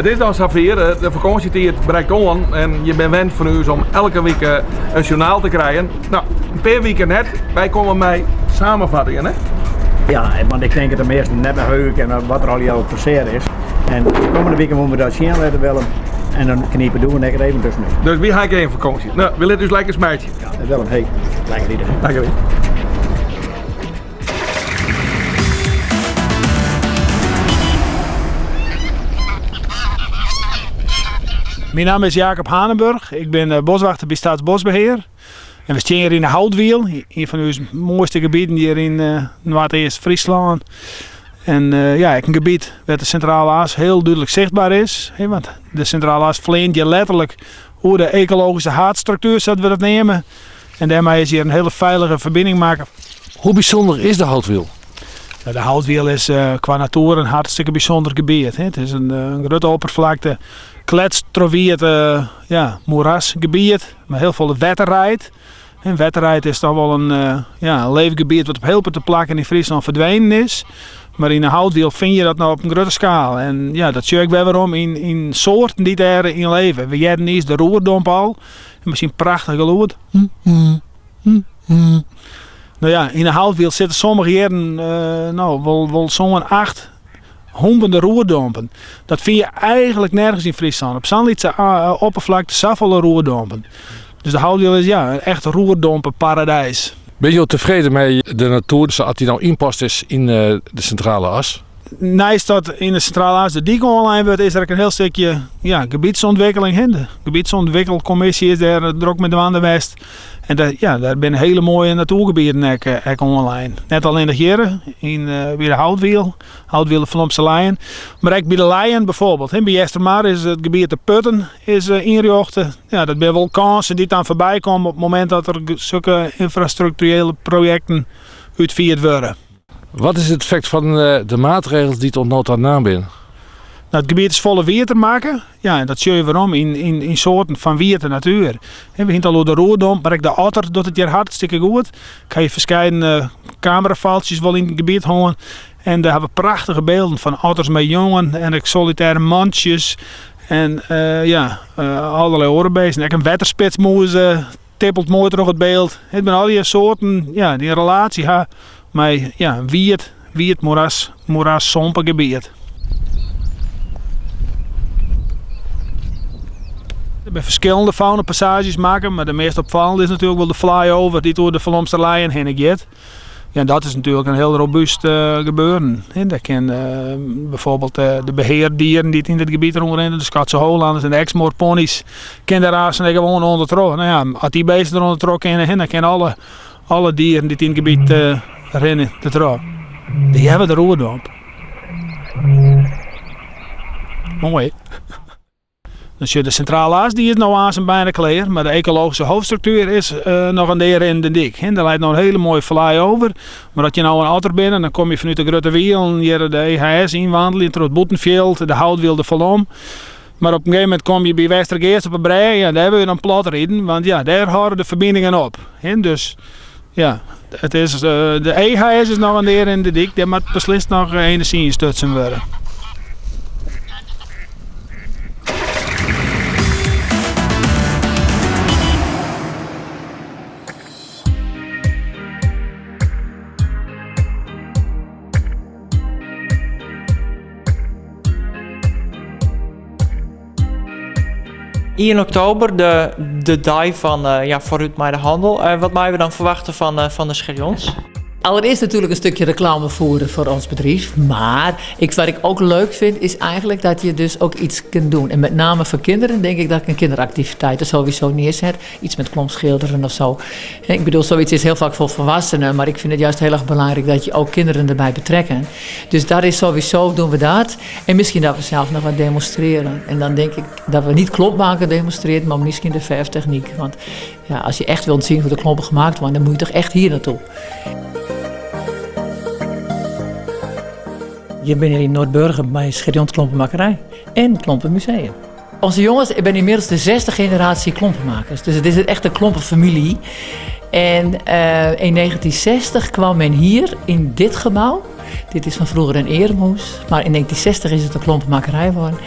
Het is dan zover, de vakantietijd breekt on en je bent wend van u om elke week een journaal te krijgen. Nou, een paar weken net, wij komen met samenvattingen, hè? Ja, want ik denk dat de meesten net naar heuk en wat er al passeerd is. En de komende weken moeten we dat zien laten willen. En dan kniepen doen we er even tussenuit. Dus wie ga ik even vakantie? Nou, wil het dus lekker smijtje? Ja, dat is wel een heek. Lekker iedereen. Lekker weer. Mijn naam is Jacob Hanenburg. Ik ben boswachter bij Staatsbosbeheer. En we staan hier in de Houtwiel, een van onze mooiste gebieden hier in Noord-Eerst-Friesland. En een gebied waar de centrale as heel duidelijk zichtbaar is. Want de centrale as vleent je letterlijk hoe de ecologische haatstructuur zouden we dat nemen. En daarmee is hier een hele veilige verbinding maken. Hoe bijzonder is de Houtwiel? De Houtwiel is qua natuur een hartstikke bijzonder gebied. Het is een grote oppervlakte, kletstrovierd moerasgebied met heel veel wetterrijd. En wetterrijd is dan wel een leefgebied wat op heel veel plekken in Friesland verdwenen is. Maar in de Houtwiel vind je dat nou op een grote schaal. En ja, dat zie ik wel waarom in soorten die daarin leven. We hebben eerst de roerdomp al. En misschien prachtig geluid. Nou ja, in de Houtwiel zitten sommige jaren wel zo'n 8 hompende roerdompen. Dat vind je eigenlijk nergens in Friesland. Op Zandlietse oppervlakte zoveel roerdompen. Dus de Houtwiel is een echt roerdompenparadijs. Ben je al tevreden met de natuur zoals die nou inpast is in de centrale as? Naast dat in de centrale as de dijk online wordt, is er ook een heel stukje gebiedsontwikkeling in. De gebiedsontwikkelcommissie is daar ook met de Wanderwest. En daar zijn hele mooie natuurgebieden ook online. Net al in de Geren, bij de Houtwiel de Vlaamse Leien. Maar ook bij de Leien bijvoorbeeld. Bij Jestermaar is het gebied de Putten ingericht. Ja, dat zijn wel kansen die dan voorbij komen op het moment dat er zulke infrastructurele projecten uitgevoerd worden. Wat is het effect van de maatregelen die tot nota naam zijn? Nou, het gebied is volle weer te maken. Ja, en dat zie je waarom in soorten van wierte natuur. We beginnen al door de roerdomp, maar ook de otter doet het hier hartstikke goed. Ik ga je verschillende camerafaaltjes wel in het gebied houden. En daar hebben we prachtige beelden van otters met jongen en ook solitaire mandjes. En allerlei orenbeesten. En een wetterspitsmoes tippelt mooi terug het beeld. Het zijn al die soorten die een relatie hebben met wierd, moeras, sompengebied. We hebben verschillende faunapassages maken, maar de meest opvallende is natuurlijk wel de flyover die door de Vlaamse Leien heen gaat. Ja, dat is natuurlijk een heel robuust gebeuren. Daar kan bijvoorbeeld de beheerdieren die in dit gebied rondrennen, de Schotse Holanders en de Exmoor-ponies, kunnen daar gewoon onder trok. Nou ja, als die beesten eronder trok kennen, dan kunnen alle dieren die in het gebied rennen te trok. Die hebben de roerdomp. Mooi. Dus de centrale as die is nou aan zijn bijna klaar, maar de ecologische hoofdstructuur is nog een deel in de dik. Er leidt nog een hele mooie flyover, maar als je nou een otter bent, dan kom je vanuit de Grote Wiel en hier de EHS inwandelen, in het Boetenveld, de Houtwiel, de Valom. Maar op een gegeven moment kom je bij Westergeest op een brei en daar hebben we dan plat rijden, want daar houden de verbindingen op. Dus ja, het is, de EHS is nog een deel in de dik, die moet beslist nog enigszins stutsen worden. In oktober, de dag van vooruit maar de handel. Wat moeten we dan verwachten van de Scherions? Allereerst natuurlijk een stukje reclame voeren voor ons bedrijf. Maar wat ik ook leuk vind, is eigenlijk dat je dus ook iets kunt doen. En met name voor kinderen denk ik dat ik een kinderactiviteiten sowieso neerzet. Iets met klompschilderen of zo. Ik bedoel, zoiets is heel vaak voor volwassenen. Maar ik vind het juist heel erg belangrijk dat je ook kinderen erbij betrekken. Dus dat is sowieso, doen we dat. En misschien dat we zelf nog wat demonstreren. En dan denk ik dat we niet klompmaken demonstreren, maar misschien de verftechniek. Want ja, als je echt wilt zien hoe de klompen gemaakt worden, dan moet je toch echt hier naartoe. Je bent hier in Noordburger bij Scherions Klompenmakerij en Klompenmuseum. Onze jongens, ik ben inmiddels de 6e generatie klompenmakers. Dus het is echt een klompenfamilie. En in 1960 kwam men hier in dit gebouw. Dit is van vroeger een eremoes. Maar in 1960 is het een klompenmakerij geworden.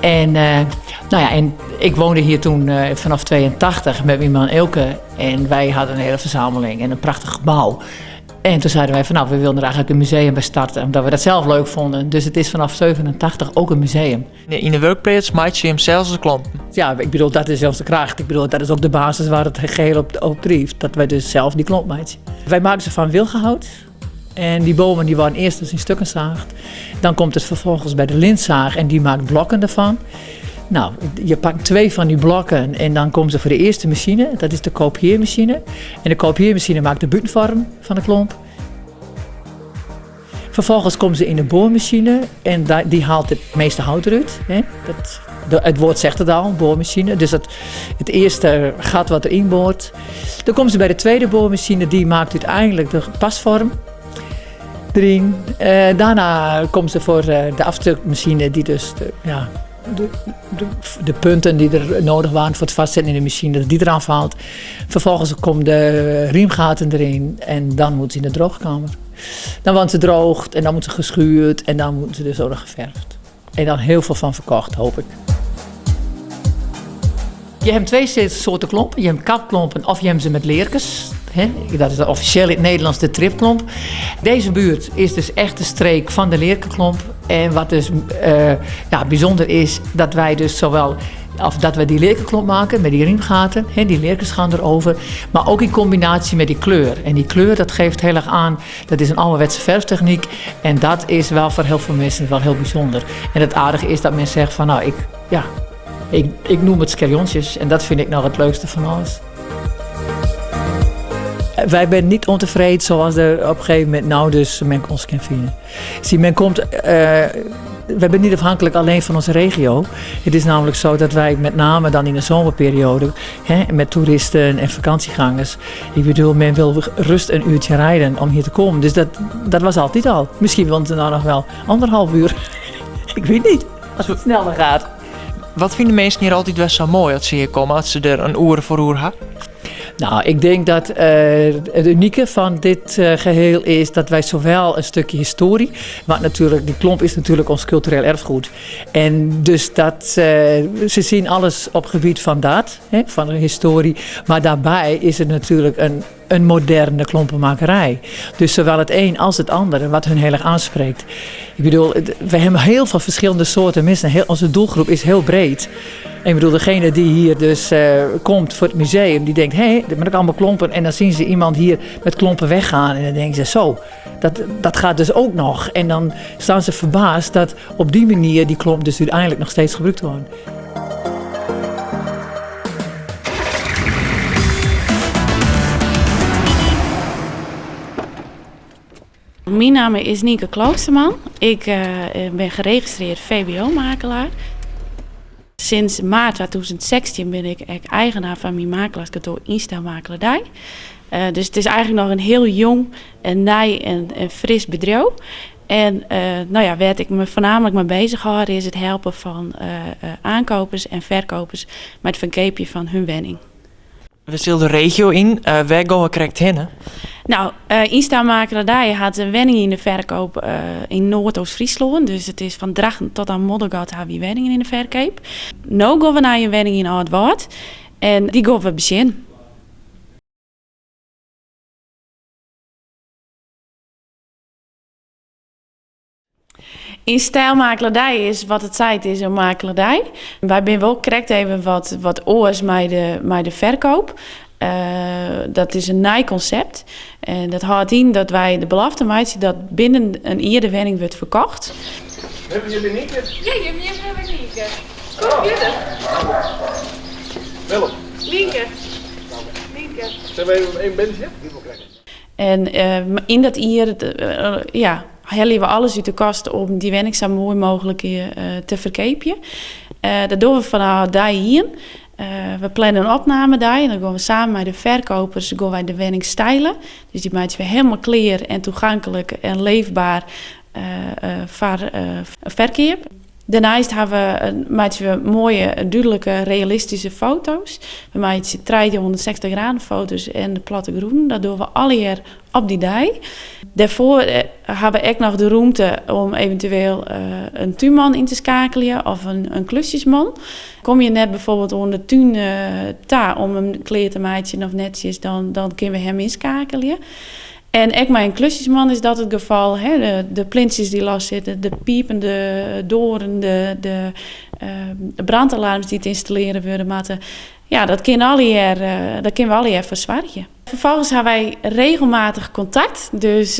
En, nou ja, en ik woonde hier toen vanaf 82 met mijn man Elke. En wij hadden een hele verzameling en een prachtig gebouw. En toen zeiden wij van nou, we wilden er eigenlijk een museum bij starten, omdat we dat zelf leuk vonden. Dus het is vanaf 87 ook een museum. In de werkplaats maakt je hem zelfs de klompen. Ja, ik bedoel, dat is zelfs de kracht. Ik bedoel, dat is ook de basis waar het geheel op drijft. Dat wij dus zelf die klomp maken. Wij maken ze van wilgenhout. En die bomen die worden eerst dus in stukken zaagd. Dan komt het vervolgens bij de lintzaag en die maakt blokken ervan. Nou, je pakt 2 van die blokken en dan komen ze voor de eerste machine. Dat is de kopieermachine. En de kopieermachine maakt de buitenvorm van de klomp. Vervolgens komen ze in de boormachine en die haalt het meeste hout eruit. Hè? Het woord zegt het al, boormachine. Dus het eerste gat wat erin boort. Dan komen ze bij de tweede boormachine, die maakt uiteindelijk de pasvorm erin. Daarna komen ze voor de afstukmachine die dus de punten die er nodig waren voor het vastzetten in de machine, dat die eraf haalt. Vervolgens komen de riemgaten erin en dan moet ze in de droogkamer. Dan wordt ze droogd en dan moet ze geschuurd en dan moeten ze dus worden geverfd. En dan heel veel van verkocht, hoop ik. Je hebt 2 soorten klompen. Je hebt kapklompen of je hebt ze met leerkens. Dat is officieel in het Nederlands de tripklomp. Deze buurt is dus echt de streek van de leerkenklomp. En wat dus bijzonder is, dat wij dus dat we die leerkenklomp maken met die riemgaten. Die leerkens gaan erover. Maar ook in combinatie met die kleur. En die kleur, dat geeft heel erg aan, dat is een ouderwetse verftechniek. En dat is wel voor heel veel mensen wel heel bijzonder. En het aardige is dat mensen zeggen van nou, ik noem het skerjonsjes. En dat vind ik nou het leukste van alles. Wij zijn niet ontevreden zoals er op een gegeven moment nou dus men ons kan vinden. Zie, men komt, we zijn niet afhankelijk alleen van onze regio. Het is namelijk zo dat wij met name dan in de zomerperiode met toeristen en vakantiegangers. Ik bedoel, men wil rust een uurtje rijden om hier te komen. Dus dat was altijd al. Misschien wilden ze nou nog wel 1,5 uur. Ik weet niet, als het sneller gaat. Wat vinden mensen hier altijd wel zo mooi als ze hier komen, als ze er een oer voor oer hebben? Nou, ik denk dat het unieke van dit geheel is dat wij zowel een stukje historie, want natuurlijk, die klomp is natuurlijk ons cultureel erfgoed. En dus dat ze zien alles op gebied van dat, van de historie. Maar daarbij is het natuurlijk een moderne klompenmakerij. Dus zowel het een als het andere, wat hun heel erg aanspreekt. Ik bedoel, we hebben heel veel verschillende soorten mensen. Onze doelgroep is heel breed. En ik bedoel, degene die hier dus komt voor het museum, die denkt, dit moet ook allemaal klompen. En dan zien ze iemand hier met klompen weggaan. En dan denken ze, zo, dat gaat dus ook nog. En dan staan ze verbaasd dat op die manier die klomp dus uiteindelijk nog steeds gebruikt wordt. Mijn naam is Nienke Kloosterman. Ik ben geregistreerd VBO-makelaar. Sinds maart 2016 ben ik eigenaar van mijn makelaarskantoor Instelmakelaardij. Dus het is eigenlijk nog een heel jong en nij en fris bedrijf. En waar ik me voornamelijk mee bezig hou, is het helpen van aankopers en verkopers met het verkopen van hun wenning. We zullen de regio in. Waar gaan we correct heen? Nou, Instelmakelaardij had een wenning in de verkoop in Noordoost-Friesland. Dus het is van Drachten tot aan Moddergat hebben we wenningen in de verkoop. Nu gaan we naar een wenning in Oud-Waard. En die gaan we beginnen. Instelmakelaardij is wat het zei, het is een makelaardij. Wij zijn wel correct even wat oors met de verkoop. Dat is een nieuw concept. En dat houdt in dat wij de belofte maken dat binnen een jaar de wenning wordt verkocht. Hebben jullie niet? Ja, je hebt Lienke. Kom binnen. Willem. Lienke. Zijn we even één bandje? En in dat jaar hellen we alles uit de kast om die wenning zo mooi mogelijk te verkopen. Dat doen we vanuit daar hier. We plannen een opname daar en dan gaan we samen met de verkopers de wenning stylen. Dus die maken we helemaal clear en toegankelijk en leefbaar voor verkeer. Daarnaast maken we mooie, duidelijke, realistische foto's. We maken 360 graden foto's en de platte groen. Dat doen we alle jaar op die dag. Daarvoor hebben we ook nog de ruimte om eventueel een tuinman in te schakelen of een klusjesman. Kom je net bijvoorbeeld onder de tuin om een kleed te maken of netjes, dan kunnen we hem inschakelen. En ook met een klusjesman is dat het geval. Hè? De plintjes die los zitten, de piepende doren, de brandalarms die te installeren worden moeten. Ja, dat kunnen we alle jaar verzwargen. Vervolgens hebben wij regelmatig contact. Dus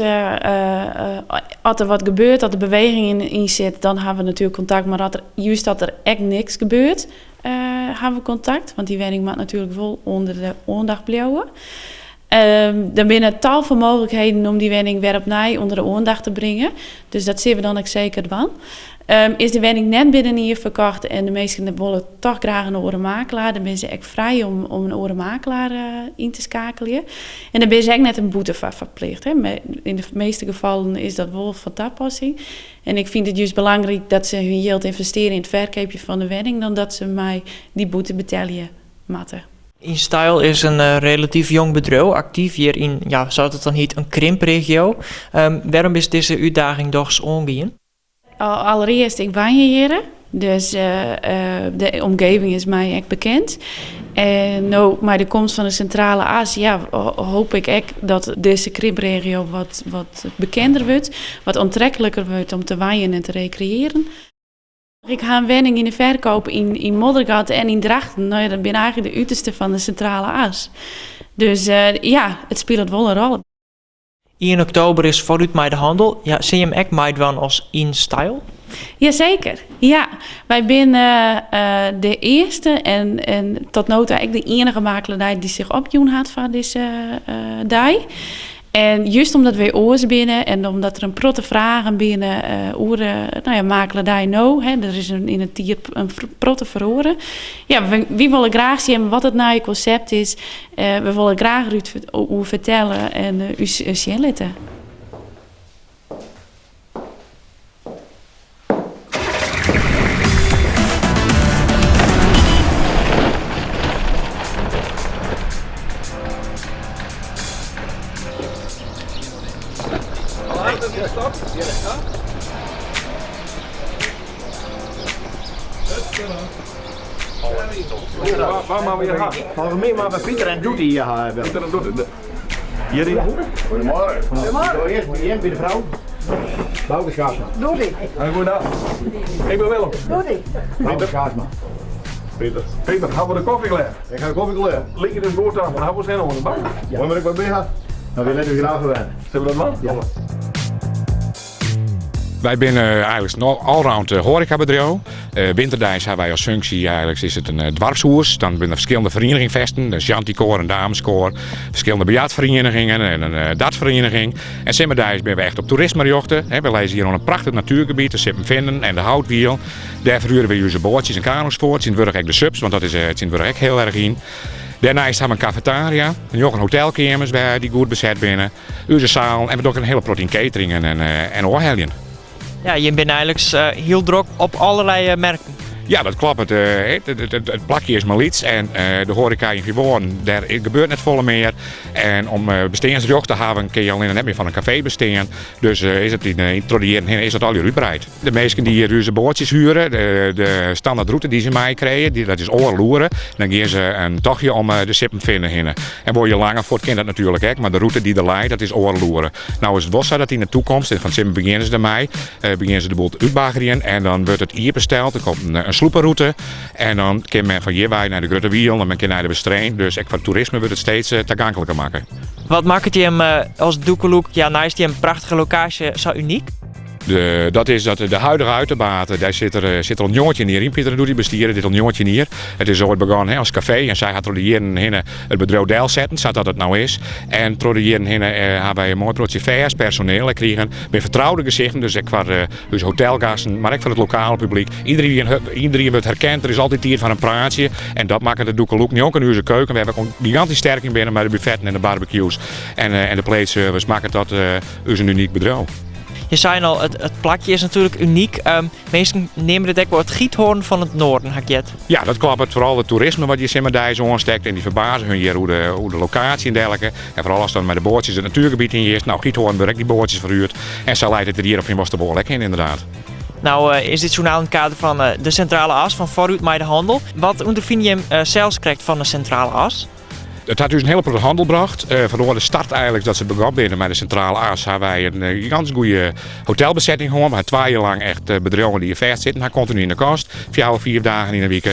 als er wat gebeurt, als er beweging in zit, dan hebben we natuurlijk contact. Maar dat er echt niks gebeurt, hebben we contact. Want die woning moet natuurlijk wel onder de aandacht blijven. Er binnen tal van mogelijkheden om die woning weer opnieuw onder de aandacht te brengen. Dus dat zien we dan ook zeker van. Is de woning net binnen hier verkocht en de meesten willen toch graag een orenmakelaar, dan ben ze echt vrij om een orenmakelaar in te schakelen. En dan ben ze echt net een boete van verplicht. Hè. In de meeste gevallen is dat wel van toepassing. En ik vind het juist belangrijk dat ze hun geld investeren in het verkoopje van de woning, dan dat ze mij die boete betalen moeten. InStyle is een relatief jong bedrijf, actief hier in, zou het dan heet, een krimpregio. Waarom is deze uitdaging toch zo ongeën? Allereerst, ik woon hier, dus de omgeving is mij echt bekend. En nou, met de komst van de centrale as, hoop ik echt dat deze krimpregio wat bekender wordt, wat aantrekkelijker wordt om te wonen en te recreëren. Ik ga een woning in de verkoop in Moddergat en in Drachten. Nou ja, dat ben eigenlijk de uiterste van de centrale as. Dus het speelt wel een rol. 1 oktober is vooruit mij de handel. Ja, zie je hem echt meedoen als InStyle? Jazeker, ja. Wij zijn de eerste en tot nu toe de enige makelaar die zich opgejoen had van deze dag. En juist omdat wij oors binnen en omdat er een protte vragen binnen makelaar nou, er is in het tier een protte verhoren. Ja, we willen graag zien wat het nieuwe concept is. We willen graag u vertellen en u zien laten. Waar maar weer gaan? Volgens mij maar bij Pieter en Doet hier hebben. Pieter en Doet. Hierin. Goedemorgen. Eerst bij de vrouw. Bouke Schaarsma. Goedendag. Ik ben Willem. Bouke Schaarsma. Peter, hebben we de koffie klaar? Ik ga de koffie klaar. Lig je dus goed aan, dan hebben we zin om de bank. Ja, maar ik wat bij ga. Dan wil ik u graag verwennen. Zullen we dat wel? Ja. Wij zijn eigenlijk een allround horecabedrijf. Winterdijds hebben wij als functie eigenlijk is het een dwarfshoers. Dan zijn er verschillende verenigingvesten, een chanticoor, een dameskoor, verschillende biljartverenigingen en een dartvereniging. En zomertijds zijn we echt op toerismejochten. We lezen hier een prachtig natuurgebied, de Sippenvinden en de Houtwiel. Daar verhuren we onze bootjes en kano's voor. Het zijn we echt de subs, want dat is het we echt heel erg in. Daarnaast hebben we een cafetaria, een hotelkamers die goed bezet binnen, onze zaal en we hebben ook een hele protein catering en oorheljen. Ja, je bent eigenlijk heel druk op allerlei merken. Ja, dat klopt. Het plakje is maar iets en de horeca in gewoon, daar gebeurt net volle meer. En om bestaansrecht te hebben kun je alleen net meer van een café bestaan. Dus is het introduceren is dat al je uitbreid. De meesten die hier onze bootjes huren, de standaardroute die ze mij krijgen, dat is oorloeren. Dan gaan ze een tochtje om de Sippenvinden heen. En word je langer voor het kind dat natuurlijk ook, maar de route die er leidt, dat is oorloeren. Nou is het wel zo dat in de toekomst, en van Sim beginnen ze ermee, beginnen ze de boel uitbageren en dan wordt het hier besteld. Er komt een sloepenroute en dan kan men van hierbij naar de Grote Wiel en men kan naar de Bestreen. Dus voor toerisme wordt het steeds toegankelijker maken. Wat maakt het hem als Doekeloek, naast die een prachtige locatie, zo uniek? Dat is dat de huidige uiterbaten, daar zit er een jongetje hier in. Pieter doet die bestieren, dit een jongetje hier. Het is ooit begonnen als café en zij gaat door hierheen het bedrijf deel zetten, zodat dat het nou is. En door hierheen hebben wij een mooi broodje vers personeel. Ik kreeg met vertrouwde gezichten, dus ik voor onze hotelgasten, maar ook voor het lokale publiek. Iedereen wordt herkend, er is altijd hier van een praatje. En dat maakt de Doekeloek niet ook in onze keuken. We hebben ook gigantisch sterk in binnen met de buffetten en de barbecues. En de plate service maken dat een uniek bedrijf. Je zei al, het plakje is natuurlijk uniek. Mensen nemen het ook wel het giethoorn van het noorden, Hakjet. Ja, dat klopt. Vooral het toerisme wat je Simmerdijs aansteekt en die verbazen hun hier hoe de locatie en dergelijke. En vooral als dan met de bootjes het natuurgebied in is. Nou, Giethoorn direct die bootjes verhuurd. En zo leidt het er hier op in Westerbork lekker in inderdaad. Nou is dit journaal in het kader van de centrale as van Vooruit met de handel. Wat ondervind je hem zelfs krijgt van de centrale as? Het had dus een hele grote handel gebracht. Vanaf de start eigenlijk dat ze begonnen binnen met de centrale as. Hebben wij een gigantisch goede hotelbezetting gehad. We hebben 2 jaar lang echt bedrijven die hier vast zitten. Continu in de kost. 4 dagen in de week. We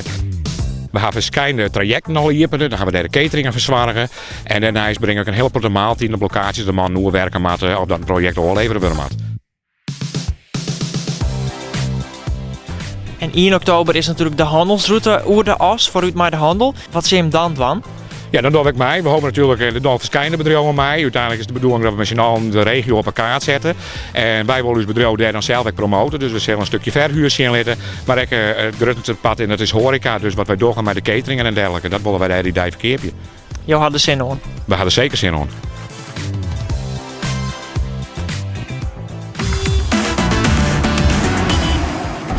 hebben verschillende trajecten al hier. Dan gaan we daar de catering aan verzorgen. En daarna brengen we een hele grote maaltijd op locaties. De man nu werken met op dat project overleveren willen. En 1 oktober is natuurlijk de handelsroute over de as, Vooruit met de handel. Wat zie je hem dan van? Ja, dan doe ik mij. We hopen natuurlijk er doen verschillende bedrijven mij. Uiteindelijk is de bedoeling dat we met z'n allen de regio op elkaar zetten. En wij willen dus bedrijven daar dan zelf ook promoten. Dus we zullen een stukje verhuur zien laten. Maar ook het grootste pad in, dat is horeca. Dus wat wij doorgaan met de cateringen en dergelijke. Dat willen wij daar die verkeerpje. Jou had er zin in? We hadden zeker zin in.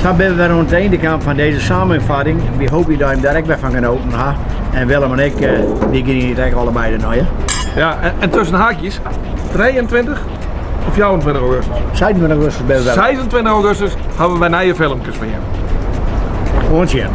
Zo zijn we rond het einde kant van deze samenvatting. We hopen dat je daar ook weer van genoten hebt. En Willem en ik, die gaan hier eigenlijk allebei de nooien. Ja, en tussen haakjes, 23 of 24 augustus? 27 augustus bij Willem. 26 augustus hebben wij nieuwe filmpjes van je. Gewoon zien.